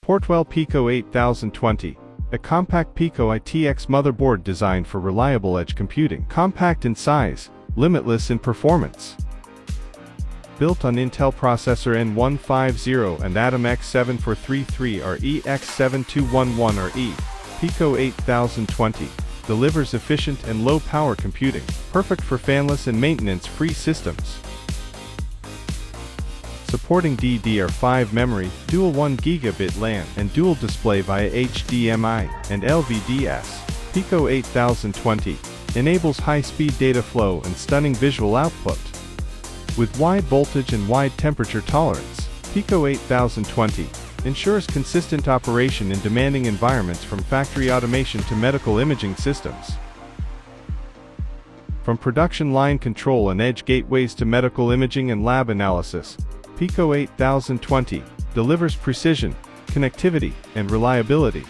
Portwell PICO-8020, a compact Pico-ITX motherboard designed for reliable edge computing. Compact in size, limitless in performance. Built on Intel processor N150 and Atom X7433RE X7211RE, Pico-8020 delivers efficient and low-power computing, perfect for fanless and maintenance-free systems. Supporting DDR5 memory, dual 1 GB LAN, and dual display via HDMI and LVDS, Pico-8020 enables high-speed data flow and stunning visual output. With wide voltage and wide temperature tolerance, Pico-8020 ensures consistent operation in demanding environments from factory automation to medical imaging systems. From production line control and edge gateways to medical imaging and lab analysis, Pico-8020 delivers precision, connectivity, and reliability.